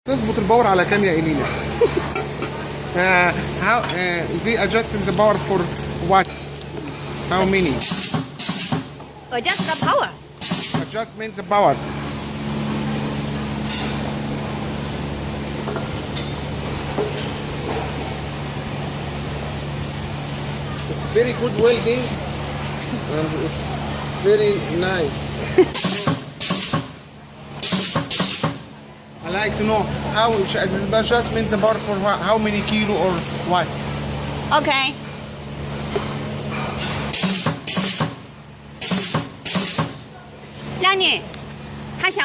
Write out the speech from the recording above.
تظبط الباور على كام يا إلينا؟ how they adjusting the power for what? How many? Adjust the power. Adjustment the power. It's very good welding and it's very nice. I like to know how the adjustment the power for what, how many kilo or what? Okay. 량님